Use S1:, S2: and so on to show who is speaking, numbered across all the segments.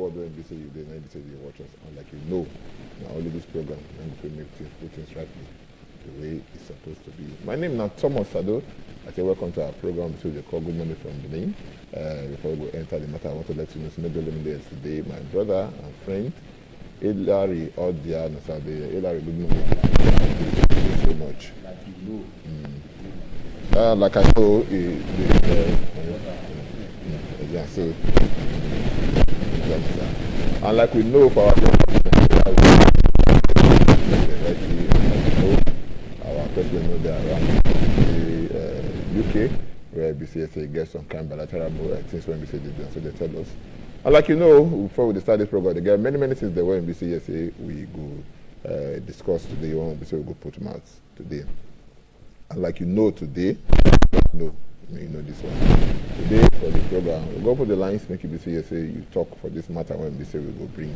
S1: world when you say you did, and you say you watch us, and like you know, now only this program, and if we make things, put things right the way it's supposed to be. My name is now Thomas Sado. I say welcome to our program to the call Good Morning from Benin. Before we enter the matter, I want to let you know some major days today. My brother and friend, Hilary Odia Nasabe. Hilary, good morning. Thank you so much.
S2: Like you know.
S1: Like I know, yeah, so, and like we know for our president know they are around the UK, where BCSA gets some kind of bilateral things when BCSA did them, so they tell us. And like you know, before we start this program, they get many things they were in BCSA we go discuss today, one BCSA we go put mouths today. And like you know today, no, you know this one. Today for the program, we'll go put the lines, make it BCSA, you talk for this matter when BCSA we go bring.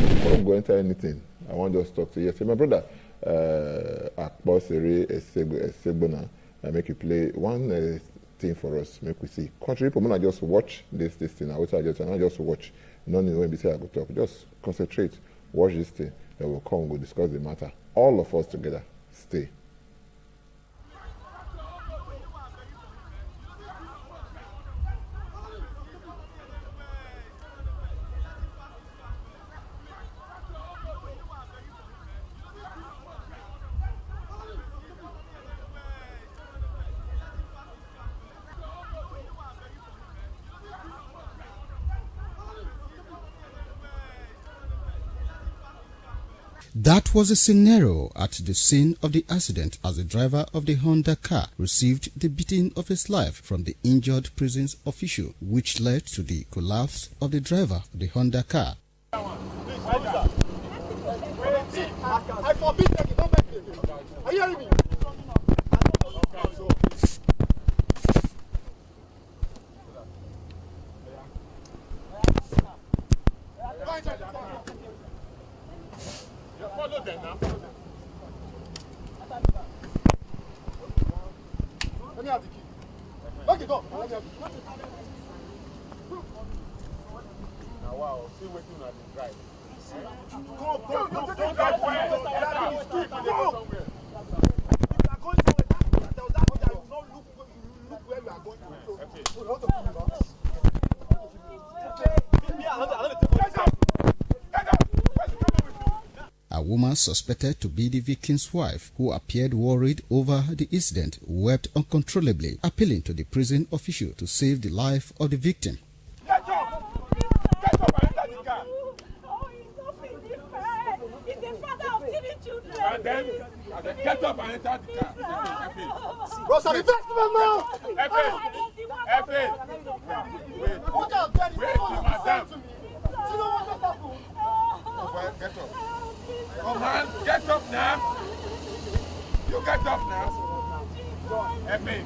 S1: Before we go enter anything, I want to just talk to you. Say, my brother, Akbosere Esegbona, I make you play one thing for us, make we see. Country people, I just watch this thing. I just watch. None when we say I go talk. Just concentrate, watch this thing. Then we'll come, we'll discuss the matter. All of us together. Stay.
S3: That was a scenario at the scene of the accident as the driver of the Honda car received the beating of his life from the injured prisons official, which led to the collapse of the driver of the Honda car.
S4: I forbid them, don't make me. Are you hearing me? Follow them now. Let me have the key. Lock it up. Let me have the key. Now, wow, see what you drive. Go. Don't drive where? Go. You are going somewhere. That way, you not look where you are going.
S3: A woman suspected to be the victim's wife, who appeared worried over the incident, wept uncontrollably, appealing to the prison official to save the life of the victim.
S4: Get up and enter the car.
S5: Oh, he's not feeling fair. He's the father of 3 children.
S4: And then, get up and enter the car.
S5: Rosa, the best man now.
S4: Efe. Wait, madam. Get up. Come on, get up now. You get up now. Efe.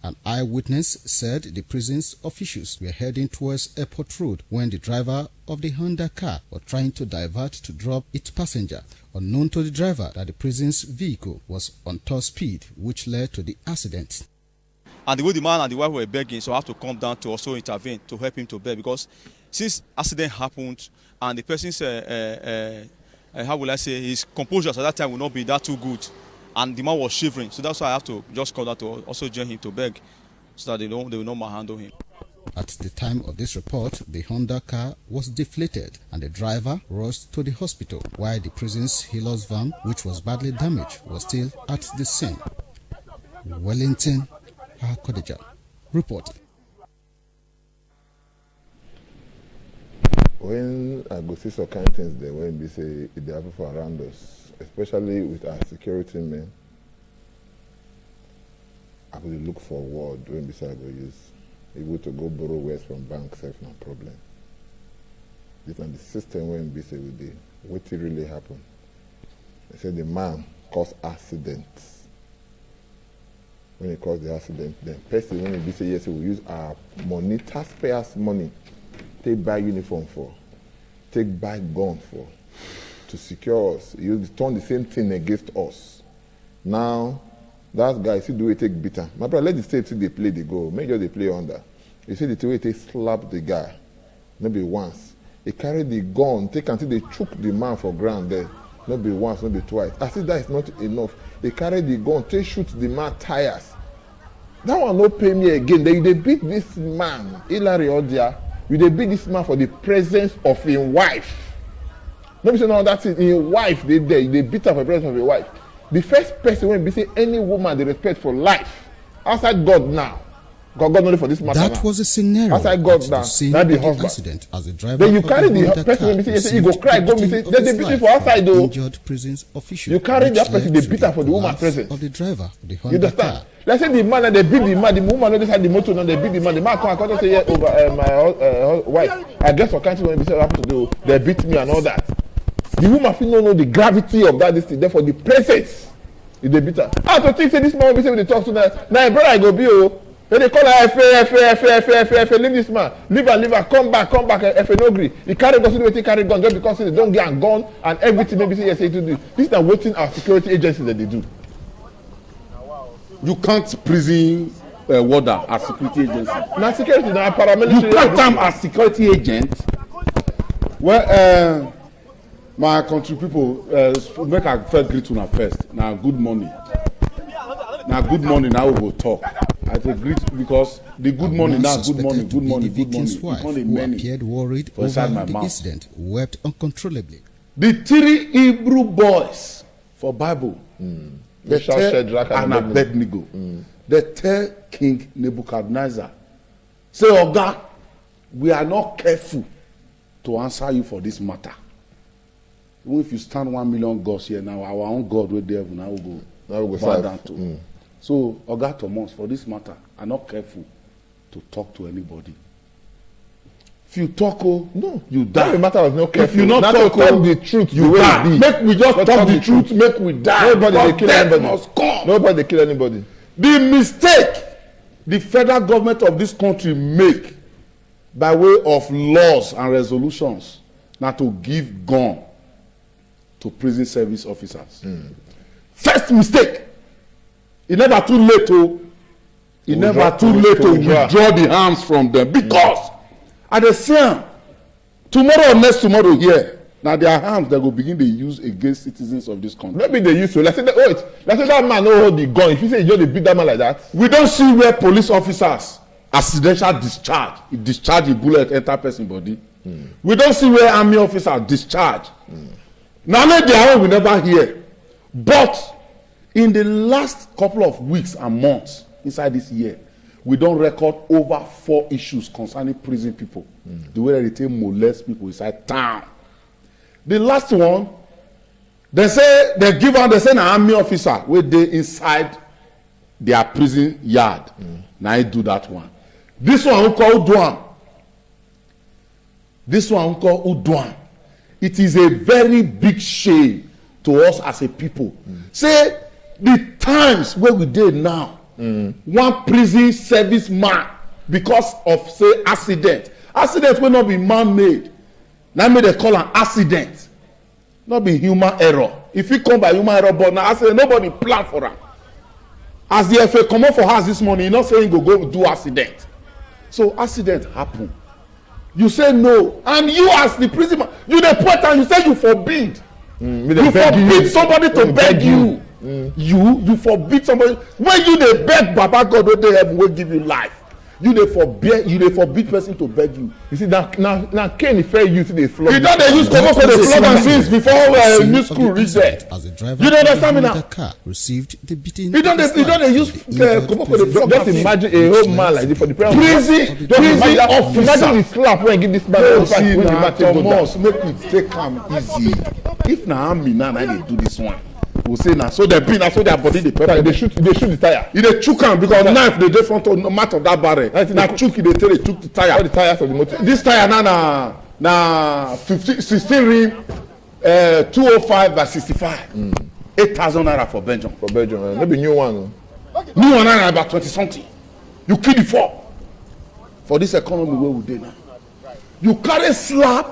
S3: An eyewitness said the prison's officials were heading towards Airport Road when the driver of the Honda car was trying to divert to drop its passenger. Unknown to the driver that the prison's vehicle was on top speed, which led to the accident.
S6: And the way the man and the wife were begging, so I have to come down to also intervene to help him to beg, because since accident happened and the person's how will I say, his composure at that time will not be that too good, and the man was shivering, so that's why I have to just come down to also join him to beg, so that they will not manhandle him.
S3: At the time of this report, the Honda car was deflated and the driver rushed to the hospital, while the prison's Hilux van, which was badly damaged, was still at the scene. Wellington Kodija reported.
S1: When I go see some kind of things there, when we say they happen for around us, especially with our security men, I will look for word when we say I go use. Able to go borrow wares from banks, that's no problem. This is the system when we say we did. What really happened? They said the man caused accidents. When he caused the accident, then person when we say yes, we will use our money, taxpayers' money, take buy uniform for, take buy gun for. to secure us. You turn the same thing against us. Now, that guy, see the way take bitter. My brother, let the state see they play the goal. Make sure they play under. You see the way they slap the guy. Maybe once. He carried the gun, take until they choke the man for ground there. Not be once, not be twice. I see that is not enough. They carried the gun, they shoot the man tires. That one no pay me again. They beat this man, Hilary Odia. They beat this man for the presence of his wife. Nobody say no, that's it. His wife, they beat her for the presence of his wife. The first person when we say any woman they respect for life, outside God now. God know for this matter.
S3: That
S1: now.
S3: was a scenario
S1: outside God
S3: at
S1: now.
S3: the scene
S1: That be
S3: of the
S1: husband.
S3: accident as the driver
S1: Then you
S3: of
S1: carry the
S3: Honda
S1: person when
S3: car
S1: we say he go
S3: received
S1: cry,
S3: the
S1: go me say
S3: beating of
S1: they
S3: his
S1: beat him
S3: life
S1: for outside
S3: from
S1: though.
S3: injured prisons official.
S1: You carry that
S3: which
S1: person,
S3: led
S1: they
S3: to
S1: beat her for the woman
S3: collapse
S1: presence.
S3: of the driver of the
S1: You
S3: Honda
S1: understand?
S3: car.
S1: Let's say the man and they beat the man, the woman don't decide the motor, now they beat the man. The man come and say, yeah, over my wife. I guess what kind of when we say what happened to do, they beat me and all that. The woman feel no know the gravity of that this thing. Therefore, the presence, if they beat her. I to think say this man will be say when they talk to that. Now, brother, I go be oh. Then they call her F, leave this man, leave her, come back, F no agree. He carry gun, see the carry gun just because they don't get a gun and everything. Maybe say yes, say to do. This is not waiting our security agencies that they do.
S2: You can't prison warder as security agency.
S1: Now security, now paramilitary.
S2: You can't am as security agent. Well, my country people, make a first greet una first. Now good morning. Now good morning. Now we go talk. I say greet because the good morning now. Good morning. Good morning.
S3: The
S2: Good morning.
S3: victim's wife,
S2: Become a
S3: who
S2: many
S3: appeared worried
S2: for inside
S3: over
S2: my
S3: the
S2: mouth.
S3: incident, wept uncontrollably.
S2: The 3 Hebrew boys for Bible. They
S1: Meshach,
S2: tell
S1: Shadrach, and
S2: and Abednego. They tell King Nebuchadnezzar, say, Oga, we are not careful to answer you for this matter. Even if you stand 1 million gods here now, our own God will there now will go.
S1: Now we go
S2: bow
S1: serve.
S2: down to. So, Oga Thomas, for this matter, are not careful to talk to anybody. If you talk,
S1: No,
S2: you
S1: that
S2: die.
S1: the matter was no careful.
S2: If you not
S1: Now
S2: talk,
S1: to talk the truth,
S2: you
S1: the way
S2: die.
S1: it be.
S2: Make we just
S1: Let's
S2: talk the truth. Make we die.
S1: Nobody they
S2: Because
S1: kill
S2: death
S1: anybody.
S2: must come.
S1: Nobody they kill anybody.
S2: The mistake the federal government of this country make by way of laws and resolutions na to give gun to prison service officers. First mistake. E never too late o. E never too late to withdraw the arms from them because I dey see am tomorrow or next tomorrow here na their arms dem go begin dey use against citizens of this country.
S1: Maybe they used to. Let's say that, wait. Let's say that man no hold the gun. If you say you just beat that man like that,
S2: We don see where police officers accidental discharge e discharge a bullet enter person body. We don see where army officers discharge. Na only their own we never hear but in the last couple of weeks and months inside this year we don record over 4 issues concerning prison people. The way they take molest people inside town. The last one they say they give am they say na army officer wey dey inside their prison yard na him do that one. This one who call Uduam. This one who call Uduam. It is a very big shame to us as a people. Say the times wey we dey now. One prison service man because of say accident wey no be man made na make dem call am accident no be human error. If e come by human error but na accident nobody plan for am. As the FA comot for house this morning e no say e go do accident. So accident happen. You say no and you as the prison man you dey point am you say you forbid. You forbid somebody to beg you. You forbid somebody when you dey beg Baba God wey dey heaven wey give you life. You dey forbid person to beg you.
S1: you see now Cain fair use dey flog.
S2: You don dey use koboko dey flog am since before new school reach there. You dey understand me now?
S3: Car received the beating.
S2: You don dey use koboko dey flog am
S1: Just
S2: since.
S1: imagine a whole man like this for the
S2: Prison
S1: imagine
S2: officer.
S1: the slap when give this man
S2: No,
S1: the fight
S2: see
S1: when the
S2: na
S1: man take go down.
S2: Thomas make we take am easy. If na army now na dey do this one we say na so dem be na so their body dey pepper.
S1: They shoot the tire.
S2: E dey chook am because knife dey front of mouth of that barrel. Na chook e dey take dey chook the
S1: All
S2: tire.
S1: the tires of the motor.
S2: This tire na 16 ring 205/65. 8,000 naira for Belgium.
S1: For Belgium, no be new one.
S2: New one na about 20 something. You kill the 4 for this economy wey we dey now. You carry slap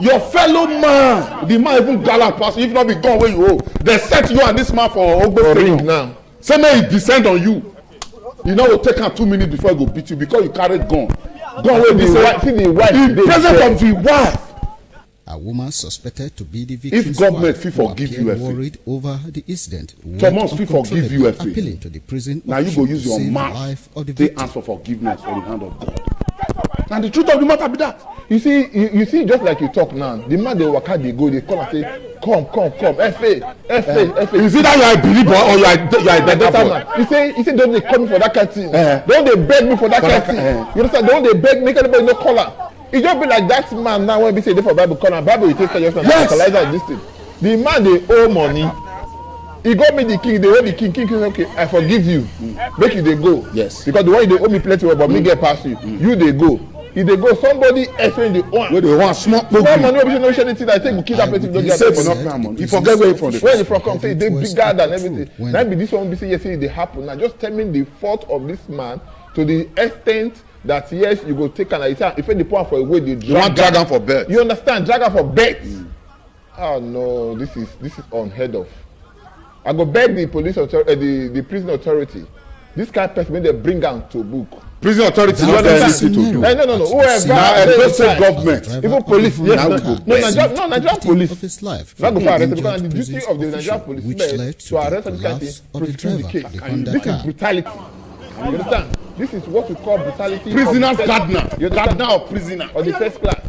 S2: your fellow man, the man even gallant pass, if not be gone where you owe, they set you and this man for Ogbo
S1: ring now.
S2: Say may he descend on you. You know, will take him 2 minutes before he go beat you because you carried gun. Gun wey be say in presence of the wife.
S3: A woman suspected to be the victim's
S2: If government
S3: wife,
S2: fit
S3: who
S2: forgive
S3: appeared
S2: you,
S3: worried over the incident,
S2: Thomas fit forgive you,
S3: appealing to the prison
S2: now you go use your mouth to ask for forgiveness for the hand of God. And the truth of the matter be that.
S1: You see, just like you talk now, the man they waka dey go, they come and say, come, FA.
S2: Is it that you are a believer or you are a better man?
S1: You say, don't they call me for that kind of thing? Don't they beg me for that kind of thing? You understand? Don't they beg, make anybody no call her? It just be like that man now when we say they for Bible corner, Bible you take care of yourself, fertilizer this thing. The man they owe money. He got me the king, they owe the king say, okay, I forgive you. Make you they go.
S2: Yes.
S1: Because the one they owe me plenty, but me get past you. You they go. If they go, somebody else when they want.
S2: Where they want small
S1: money, we no share anything. I think we keep that person. Don't get
S2: money. You forget where you from.
S1: Where you from? Come say they bigger than everything. That be this one. We say yes, they happen. Now just tell me the fault of this man to the extent that yes, you go take an if the point for a way they
S2: drag him for bed.
S1: You understand? Drag him for bed. Oh no, this is unheard of. I go beg the police authority, the prison authority. This kind of person when they bring am to book.
S2: Prison authority not there anything to do.
S1: No. Whoever
S2: now state government,
S1: even police. Yes, no, Nigerian police.
S3: Of his life,
S1: Not go for arrest because the duty of the Nigerian police to arrest this kind of thing, prosecute the case. This is brutality. You understand? This is what we call brutality.
S2: Prisoner's gardener. Gardener of prisoner.
S1: Or the first class.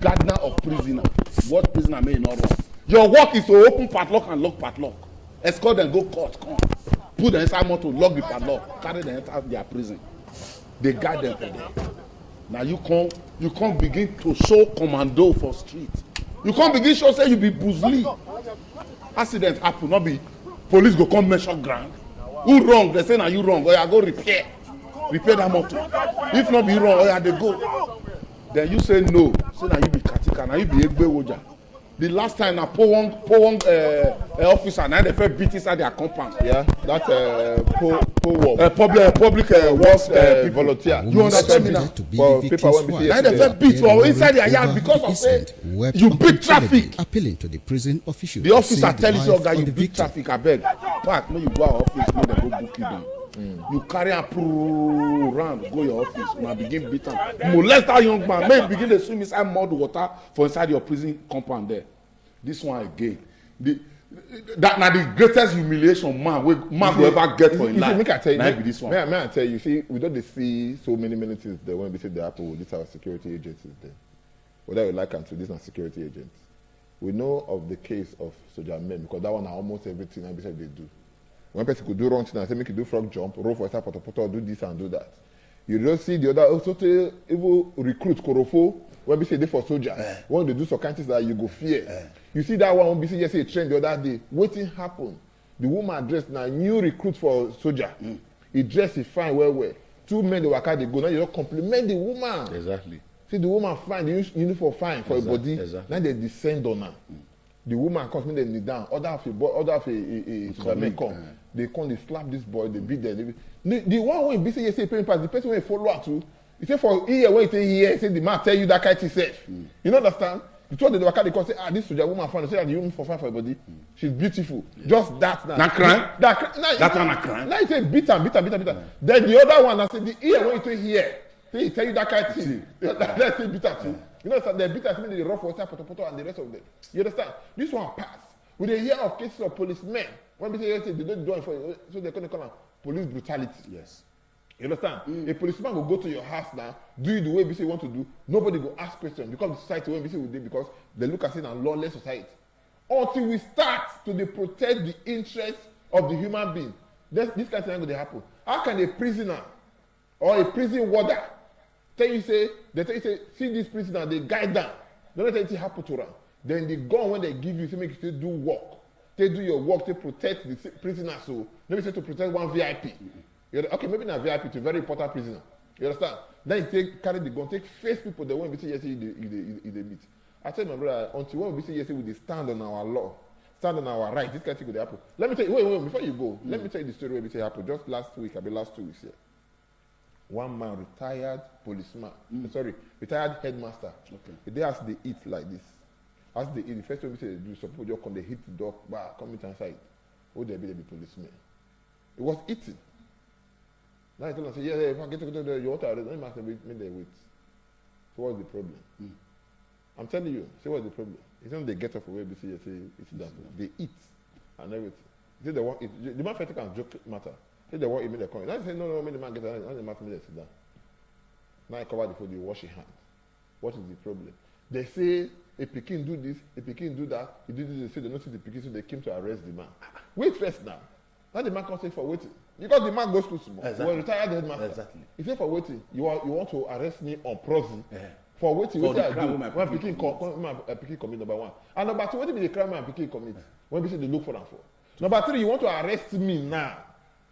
S2: Gardener of prisoner. What prisoner may not run? Your work is to open padlock and lock padlock. Escort them go court, come. Put them inside motor, lock the padlock, carry them enter their prison. They guide them for them. Now you can't begin to show commando for street. You can't begin to show say you be Bruce. Accident happen, not be police go come measure ground. Who wrong? They say now you wrong. Or you go repair that motor. If not be wrong, or you they go. Then you say no. Say now you be Katika, now you be Egbe Woja. The last time na Powong officer now they first beat inside their compound.
S1: Yeah, that
S2: public works
S1: volunteer.
S2: You understand me now?
S1: For people when we
S2: now they first beat for inside their yard because of say you beat traffic.
S3: Appealing to the prison official.
S2: The officer tell you say oga you beat traffic abeg. Pack when you go our office make dem go book you down. You carry am round go your office una begin beat am molest that young man make he begin dey swim inside mud water for inside your prison compound there. This one again that na the greatest humiliation man go ever get for him life.
S1: Make I tell you,
S2: na be this one.
S1: May I tell you, see, we don't see so many things there when we say they happen with these our security agencies there. Whether we like them to these are security agents. We know of the case of Soja Men because that one are almost everything I said they do. One person could do wrong thing and say make you do frog jump, roll for a poto, do this and do that. You don't see the other also even recruit Korofo when we say they for soldier. When they do some kind of things that you go fear. You see that one when we say yes, a trend the other day. Waiting happen. The woman dressed now new recruit for soldier. He dressed it fine well. 2 men they work out they go. Now you don't compliment the woman.
S2: Exactly.
S1: See the woman fine, the uniform fine for a body.
S2: Exactly.
S1: Now they descend on her. The woman comes, they kneel down. Other of a come. They come, they slap this boy, they beat them. The one when BC say paying pass, the person when follow her too. He say for here, when he say here, say the man tell you that kind of safe. You know understand? You told the worker they come say, this soldier woman fine. Say that the uniform fine for her body. She's beautiful. Yeah. Just that now.
S2: Not crime?
S1: That
S2: one not crime.
S1: Now he say beat her. Then the other one that say the ear when he say here. He tell you that kind of thing. Let's say beat her too. You know, the beaters mean the rough water, poto, and the rest of them. You understand? This one pass. We dey hear of cases of policemen. When we say yes, they don't do it for you, so they're going to call them police brutality.
S2: Yes.
S1: You understand? A policeman will go to your house now, do it the way we say you want to do. Nobody will ask questions because the society when we say we do because they look at it as a lawless society. Until we start to protect the interests of the human being, this kind of thing going to happen. How can a prisoner or a prison warder they tell you say, see this prisoner, they guide them. Don't let anything happen to them. Then the gun when they give you, say make you do work. They do your work to protect the prisoner. So maybe say to protect one VIP. Okay, maybe not VIP to a very important prisoner. You understand? Then you carry the gun, face people that when we say yes, you meet. I tell my brother, until when we say yes, we stand on our law, stand on our right. This kind of thing could happen. Let me tell you, wait, before you go, let me tell you the story where we say happened just last week, last 2 weeks here. one man, retired policeman, retired headmaster.
S2: Okay.
S1: They ask they eat like this. As they eat, the first thing we say they do, some people just come, they hit the dog, come inside. Oh, they be policemen. It was eating. Now I tell them, say, yeah, if I get to the you want to arrest, let me make them wait. So what's the problem? I'm telling you, say what's the problem? It's when they get off away, say it's that they eat and everything. Say they want eat. The man first can joke matter. Say they want eat, they come. Now say no, make the man get out. Now the man make them sit down. Now I cover the food, you wash your hand. What is the problem? They say a Pekin do this, a Pekin do that. He did this. They say they don't see the Pekin, so they came to arrest the man. Wait first now. Now the man can't say for waiting. Because the man goes too small.
S2: Exactly.
S1: Well, retired headmaster.
S2: Exactly.
S1: He said for waiting. You want to arrest me on prosy. For waiting,
S2: For
S1: what
S2: the
S1: I
S2: crime
S1: do
S2: when
S1: when Pikin commit number one. And number two, what be the crime when Pikin commit? When we say they look for them for. Number three, you want to arrest me now.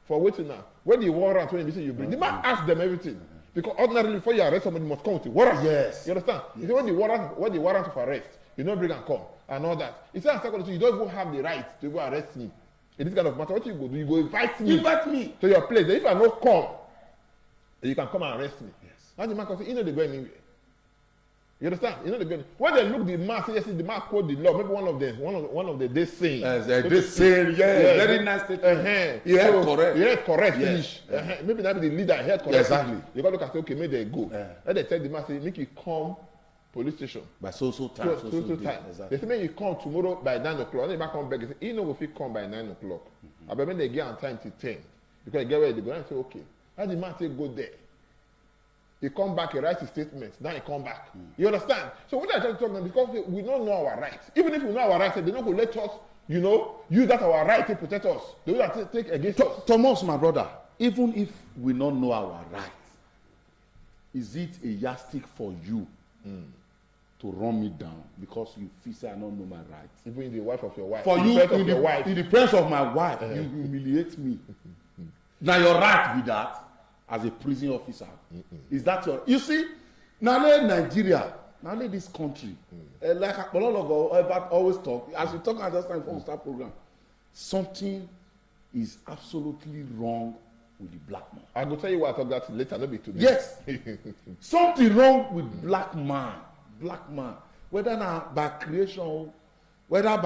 S1: For waiting now. When the warrant, when you say you bring, the man ask them everything. Because ordinarily, before you arrest somebody, you must come with a warrant.
S2: Yes.
S1: You understand? Yes. You say when the warrant of arrest, you don't bring and come and all that. He said, you don't even have the right to go arrest me. In this kind of matter, what you go do? You go invite me.
S2: Invite me
S1: to your place. Then if I don't come, you can come and arrest me.
S2: Yes.
S1: Now the man can say, you know they go anywhere. You understand? You know they go anywhere. When they look the man, say yes, the man quote the law. Maybe one of the day saying.
S2: Yes, they saying, very nice statement.
S1: Yeah,
S2: correct.
S1: Yeah, correct.
S2: Yes.
S1: Finish. Maybe that be the leader. He correct.
S2: Exactly.
S1: You got to look and say, okay, maybe they go. Then they tell the man, say, make you come police station.
S2: By so time.
S1: Time.
S2: Exactly.
S1: They say, make you come tomorrow by 9 o'clock. Then the man come back and say, you know if you come by 9 o'clock. I bet when they get on time till 10. Because they get where they go and say, okay. How the man say go there? He come back, he writes his statement, then he come back. You understand? So what I try to talk about, because we don't know our rights. Even if we know our rights, they don't go let us, use that our right to protect us. They will take against us.
S2: Thomas, my brother, even if we don't know our rights, is it a yardstick for you to run me down because you feel say I don't know my rights?
S1: Even the wife of your wife.
S2: For you, in the presence of my wife, you humiliate me. Now your right with that as a prison officer. Is that your... You see, now Nigeria, now this country, like Apollo always talk, as we talk at this time before we start program, something is absolutely wrong with the black man.
S1: I will tell you why I talk that later, not be today.
S2: Yes. Something wrong with black man, whether now by creation, whether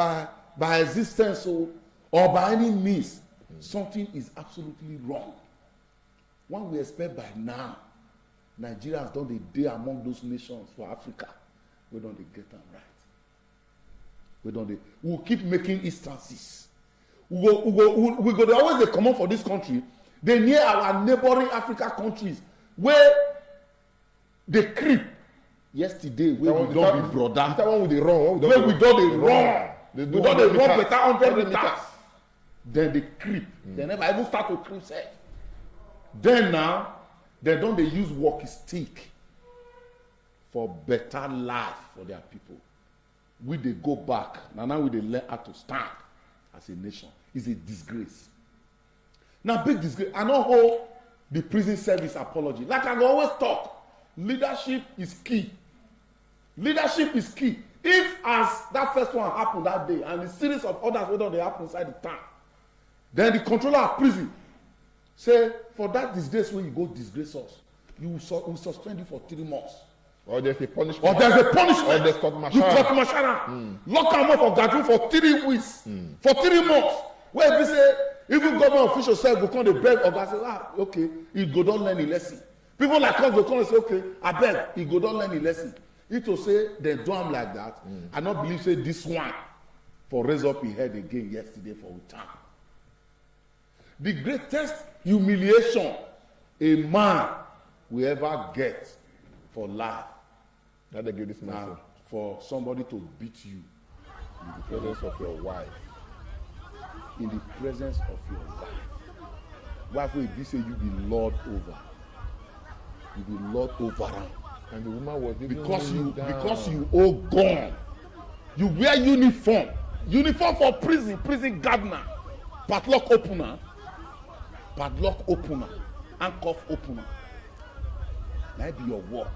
S2: by existence or by any means, something is absolutely wrong. One we expect by now, Nigeria has done the day among those nations for Africa. We don't get them right. We'll keep making instances. We go always they come up for this country. They near our neighboring Africa countries where they creep. Yesterday, where we don't be brother.
S1: That one with the wrong.
S2: Where we don't the wrong. We don't the wrong better 100 meters. Then they creep. They never even start to creep self. Then now, they use walkie stick for better life for their people. We they go back. Now we they learn how to stand as a nation. It's a disgrace. Now big disgrace. I know how the prison service apology. Like I always talk, leadership is key. Leadership is key. If as that first one happened that day and a series of others wey they happen inside the town, then the controller of prison say for that disgrace wey you go disgrace us, we suspend you for 3 months.
S1: Or there's a punishment.
S2: Or
S1: there's court
S2: you court martial. Lock am up for gathering for 3 weeks. For 3 months. Where they say even government officials say go come dey beg oga say okay, he go don learn a lesson. People like us go come and say okay, abeg, he go don learn a lesson. If to say dem do am like that, I no believe say this one for raise up him head again yesterday for we town. The greatest humiliation a man will ever get for life,
S1: that they give this man
S2: for somebody to beat you
S1: in the presence of your wife.
S2: In the presence of your wife. Wife will be say you be lord over. You be lord over am.
S1: And the woman was
S2: because you owe gun. You wear uniform for prison gardener, padlock opener, handcuff opener. That be your work.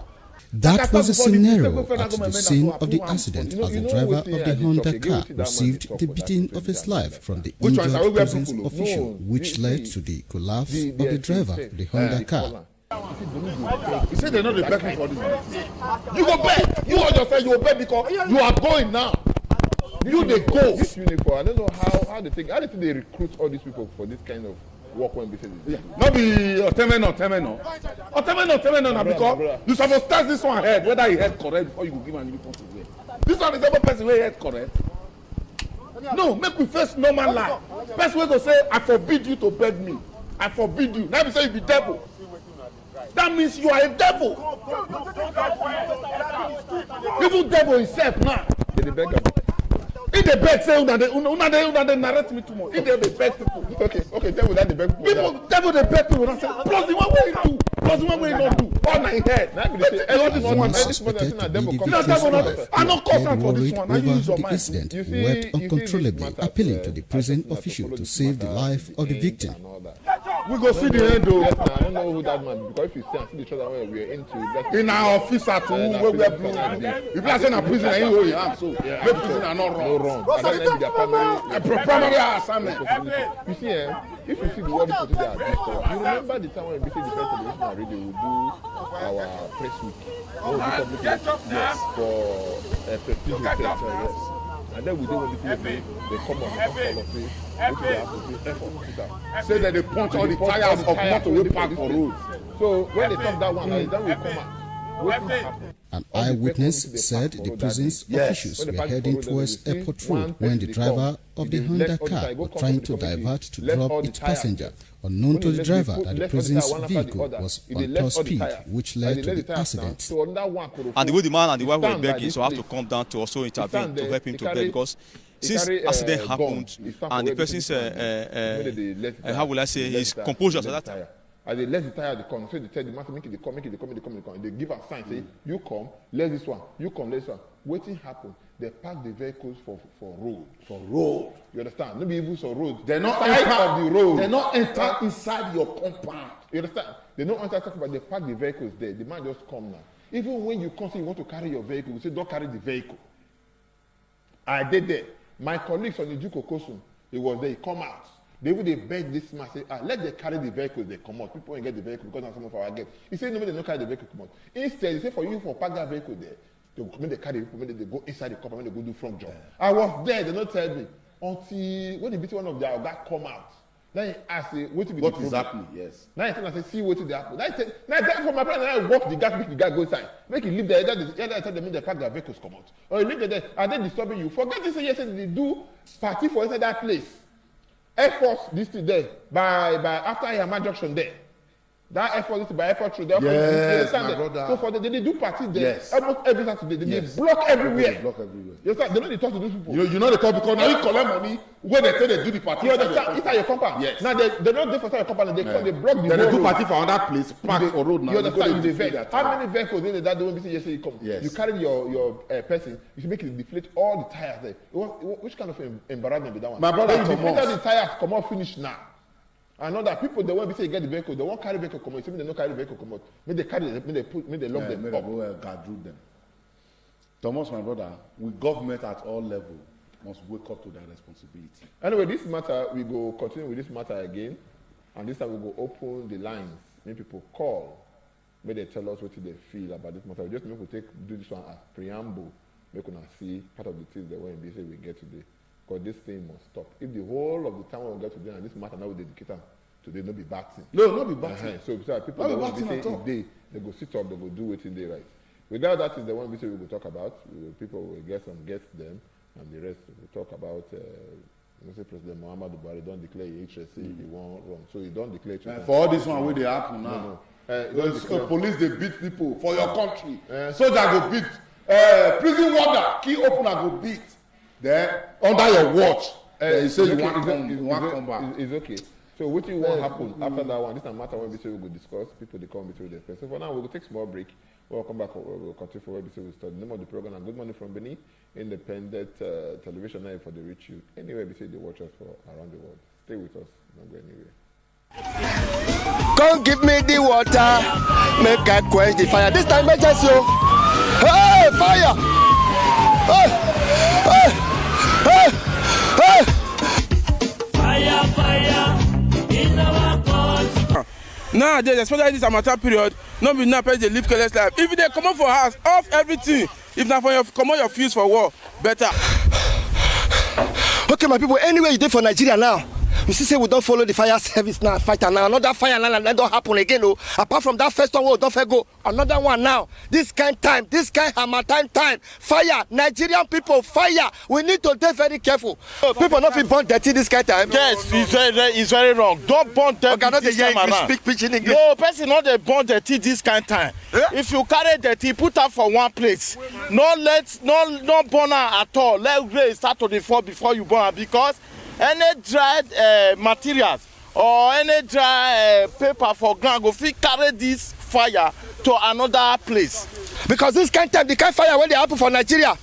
S3: That was the scenario at the scene of the accident as the driver of the Honda car received the beating of his life from the injured prison official, which led to the collapse of the driver of the Honda car.
S2: He said they're not begging for this. You go beg. You all yourself, you go beg because you are going now. You they go.
S1: This uniform, I don't know how they think they recruit all these people for this kind of work when they say this.
S2: Not be Otemeno now because you supposed to test this one head whether he head correct before you go give an uniform to wear. This one is the person where head correct. No, make we face normal life. Best way to say, I forbid you to beg me. I forbid you. Now you say you be devil. That means you are a devil. Even devil himself now.
S1: They beg them.
S2: If they beg, say una they narrate me too much. If they beg people.
S1: Okay, devil that they beg people.
S2: Devil they beg people. Say, plus the one way you do, plus the one way you don't do. All my head.
S1: Now they say
S3: Everyone suspected to be the victims
S2: I no cause am for this
S3: worried
S2: one.
S3: over
S2: I use your
S3: the
S2: mind.
S3: incident,
S1: You see-
S3: wept
S1: you see
S3: uncontrollably,
S1: this matter,
S3: appealing to the prison
S1: that
S3: official
S1: follow
S3: to
S1: this
S3: save the
S1: matter
S3: life of the
S1: in
S3: victim.
S1: and all that.
S2: We go see the end though.
S1: Yes, now, I don't know who that man is because if you see and see the show where we are into
S2: In our office at home, where we are blue. If you say na prison, I ain't hold your hand so. Make prison are not
S1: no
S2: wrong.
S1: wrong. And that be their primary
S2: Primary assignment.
S1: You see, if you see the word people today are before, you remember the time when we say the first television and radio will do our press week. We will do public yes for prestige research, yes. And then we do what they come on and call of it. Which they have to do effort.
S2: Say that they punch all the tires of motor wey park for road.
S1: So when they talk that one, then we come out. What happened?
S3: An eyewitness said the prison's officials were heading towards Airport Road when the driver of the Honda car was trying to divert to drop its passenger. Unknown to the driver that the prison's vehicle was on top speed, which led to the accident.
S6: And the way the man and the wife were begging, so I have to come down to also intervene to help him to beg because since accident happened and the person's how will I say his composure at that time.
S1: As they let the tire they come, so they tell the man to make it, they come. They give a sign, say, you come, let this one, you come, let this one. Waiting happen. They park the vehicles for road. For road. You understand? Maybe even for road.
S2: They not
S1: enter
S2: enter
S1: of the road.
S2: They not enter inside your compound.
S1: You understand? They don't enter, but they park the vehicles there. The man just come now. Even when you come, say you want to carry your vehicle, we say don't carry the vehicle. I did there. My colleagues on the Duke Okosun, he was there, he come out. They beg this man, say, let them carry the vehicles, they come out. People won't get the vehicle because now some of our get. He said, no, they don't carry the vehicle, come out. Instead, he said, for you, for park that vehicle there, when they carry people, when they go inside the car, when they go do front job. I was there, they don't tell me. Until, when they beat one of their guys come out, then he asked, what
S2: is happening? Yes.
S1: Now he said, see what they happen. Now he said, now for my plan, I walk the gas, make the guy go inside. Make him leave there, I tell them, they park their vehicles, come out. Or you leave there, are they disturbing you? Forget this, yes, they do party for inside that place. Air Force this there by after Yama Junction there. That Air Force this by Air Force through there.
S2: Yes, my brother.
S1: So for they do party there.
S2: Yes.
S1: Almost every Saturday. They block everywhere.
S2: Block everywhere.
S1: You understand? They know they talk to those people.
S2: You know they talk because now you collect money when they say they do the party.
S1: You understand? Inside your compound.
S2: Yes.
S1: Now they're not there for inside your compound. They come, they block the
S2: then
S1: whole
S2: they do
S1: road.
S2: party for another place, park for road now.
S1: You understand?
S2: You go
S1: How many vehicles did that when you say you come?
S2: Yes.
S1: You carry your person. You should make it deflate all the tires there. Which kind of embarrassment be that one?
S2: My brother,
S1: you deflate all the tires. Come on, finish now. And other people, they won't say get the vehicle. They won't carry the vehicle come out. Even they don't carry the vehicle come out. May they carry them. May they lock them up.
S2: Guard them. Thomas, my brother, we government at all levels must wake up to their responsibility.
S1: Anyway, this matter we go continue with this matter again, and this time we go open the lines. Make people call. May they tell us what they feel about this matter. We just make we do this one as preamble. Make we see part of the things that we're in we get today. Because this thing must stop. If the whole of the time we get today and this matter now we dedicate them today, no be bad thing.
S2: No, not be bad thing.
S1: So people that want to say if they go sit up, they go do what they right. Without that is the one we say we will talk about. People will get some guests them, and the rest we will talk about. Say President Muhammadu Buhari don't declare HSC, he won't run. So he don't declare HSC.
S2: For all this one where they happen now. Police they beat people for your country. Soldier go beat. Prison warder, key opener go beat. Then under your watch, you say you want come back.
S1: It's okay. So what will what happen after that one? This is a matter when we say we will discuss. People they come between their first. So for now we will take a small break. We'll come back. We'll continue for where we say we start. The name of the program and Good Morning from Benin, independent television now for the reach you anywhere we say they watch us for around the world. Stay with us. Don't go anywhere.
S7: Come give me the water, make I quench the fire. This time, emergency. Hey, fire! Hey, hey, hey, hey.
S8: Fire, fire in our cause. Nowadays, especially this amateur period, no be now person dey live careless life. If they come up for house, off everything. If not for your come on your fuse for war, better.
S7: Okay, my people, anyway you dey for Nigeria now. You see, say we don't follow the fire service now, fight now. Another fire now, and that don't happen again. Oh, apart from that first one, we don't go. Another one now. This kind time, this kind hammer time. Fire, Nigerian people, fire. We need to be very careful. People not be born dirty this kind of time.
S9: Yes, it's very wrong. Don't burn dirty
S7: okay,
S9: this time around.
S7: Speak in English.
S9: No, person not dey burn dirty this kind of time. Yeah? If you carry dirty, put am for one place. No burn am at all. Let rain start to dey fall before you burn am, because any dried materials or any dry paper for ground go fit carry this fire to another place.
S7: Because this kind of time, the kind of fire when they happen for Nigeria.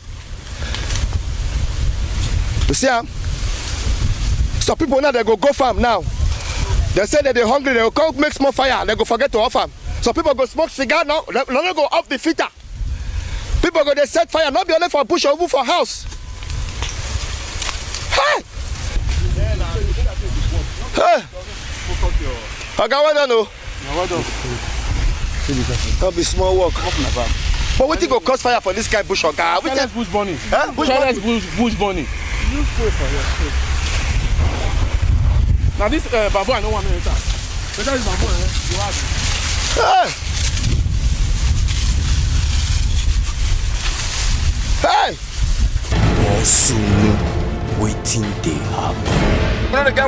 S7: You see, some people now they go farm now. They say that they're hungry, they go come make small fire, they go forget to off them. Some people go smoke cigar now, they don't go off the filter. People go they set fire, not be only for bush or even for house. Hey! Hey! I got one now. That'll be small work. But what you go cause fire for this guy bush or guy?
S8: Careless bush burning.
S7: Huh?
S8: Bush burning. Now this bamboo I don't want to enter. Better this bamboo, you have
S7: it. Hey!
S10: More soon, waiting they happen.